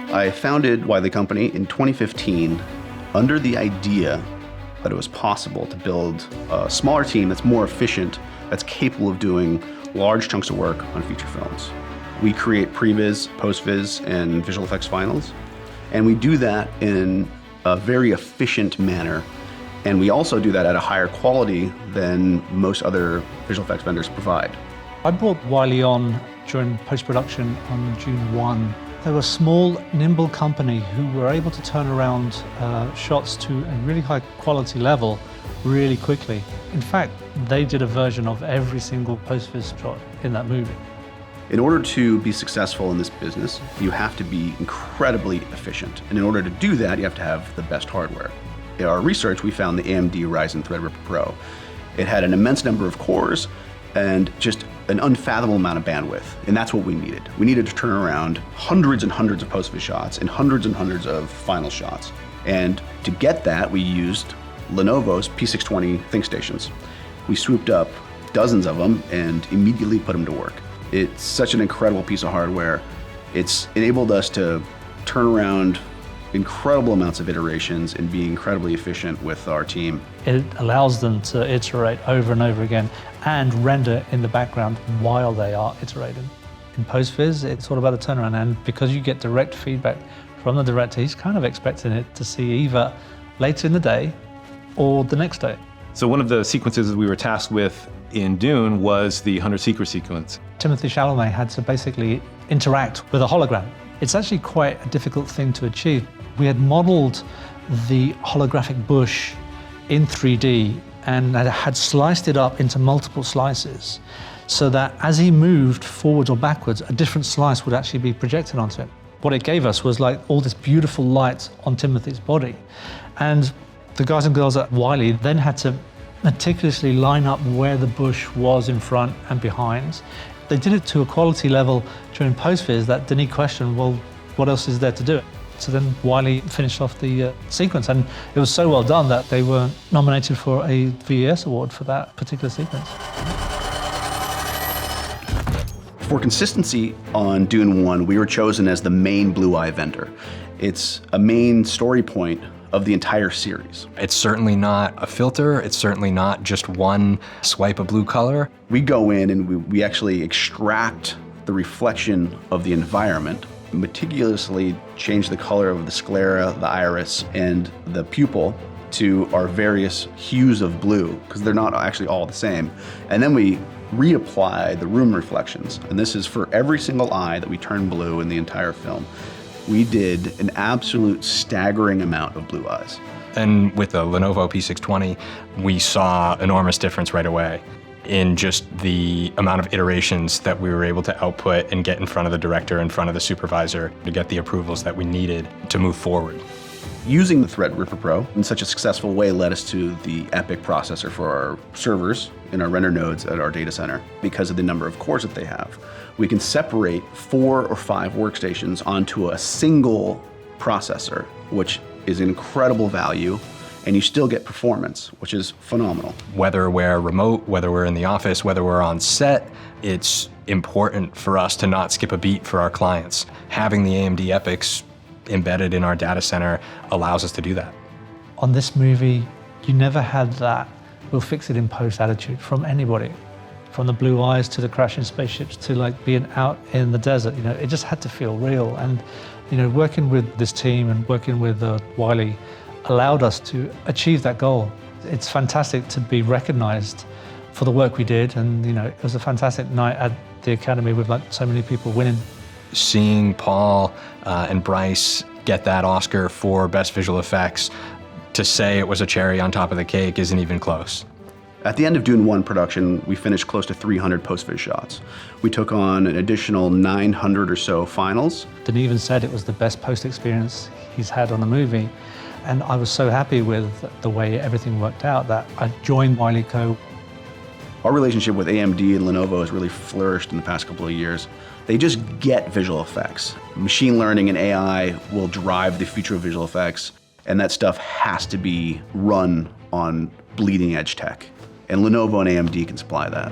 I founded Wylie Company in 2015 under the idea that it was possible to build a smaller team that's more efficient, that's capable of doing large chunks of work on feature films. We create previs, postvis, and visual effects finals, and we do that in a very efficient manner. And we also do that at a higher quality than most other visual effects vendors provide. I brought Wylie on during post-production on June 1. They were a small, nimble company who were able to turn around shots to a really high quality level really quickly. In fact, they did a version of every single post-vis shot in that movie. In order to be successful in this business, you have to be incredibly efficient. And in order to do that, you have to have the best hardware. In our research, we found the AMD Ryzen Threadripper PRO. It had an immense number of cores and just an unfathomable amount of bandwidth, and that's what we needed. We needed to turn around hundreds and hundreds of post-vis shots and hundreds of final shots. And to get that, we used Lenovo's P620 ThinkStations. We swooped up dozens of them and immediately put them to work. It's such an incredible piece of hardware. It's enabled us to turn around incredible amounts of iterations and be incredibly efficient with our team. It allows them to iterate over and over again and render in the background while they are iterating. In post-vis, it's all about the turnaround, and because you get direct feedback from the director, he's kind of expecting it to see either later in the day or the next day. So one of the sequences we were tasked with in Dune was the Hunter Seeker sequence. Timothée Chalamet had to basically interact with a hologram. It's actually quite a difficult thing to achieve. We had modeled the holographic bush in 3D and had sliced it up into multiple slices so that as he moved forwards or backwards, a different slice would actually be projected onto him. What it gave us was like all this beautiful light on Timothy's body. And the guys and girls at Wylie then had to meticulously line up where the bush was in front and behind. They did it to a quality level during post-vis that Denis questioned, well, what else is there to do? So then Wylie finished off the sequence, and it was so well done that they were nominated for a VES award for that particular sequence. For consistency on Dune 1, we were chosen as the main Blue Eye vendor. It's a main story point of the entire series. It's certainly not a filter. It's certainly not just one swipe of blue color. We go in and we actually extract the reflection of the environment, meticulously change the color of the sclera, the iris, and the pupil to our various hues of blue, because they're not actually all the same. And then we reapply the room reflections. And this is for every single eye that we turn blue in the entire film. We did an absolute staggering amount of blue eyes. And with the Lenovo P620, we saw enormous difference right away in just the amount of iterations that we were able to output and get in front of the director, in front of the supervisor, to get the approvals that we needed to move forward. Using the Threadripper PRO in such a successful way led us to the EPYC processor for our servers in our render nodes at our data center. Because of the number of cores that they have, we can separate 4 or 5 workstations onto a single processor, which is an incredible value, and you still get performance, which is phenomenal. Whether we're remote, whether we're in the office, whether we're on set, it's important for us to not skip a beat for our clients. Having the AMD EPYCs embedded in our data center allows us to do that. On this movie, you never had that we'll fix it in post attitude from anybody. From the blue eyes to the crashing spaceships to like being out in the desert, you know, it just had to feel real. And, you know, working with this team and working with Wylie allowed us to achieve that goal. It's fantastic to be recognized for the work we did. And, you know, it was a fantastic night at the Academy with like so many people winning. Seeing Paul and Bryce get that Oscar for Best Visual Effects, to say it was a cherry on top of the cake isn't even close. At the end of Dune 1 production, we finished close to 300 post-vis shots. We took on an additional 900 or so finals. Denis even said it was the best post experience he's had on a movie. And I was so happy with the way everything worked out that I joined Wylie Co. Our relationship with AMD and Lenovo has really flourished in the past couple of years. They just get visual effects. Machine learning and AI will drive the future of visual effects, and that stuff has to be run on bleeding edge tech. And Lenovo and AMD can supply that.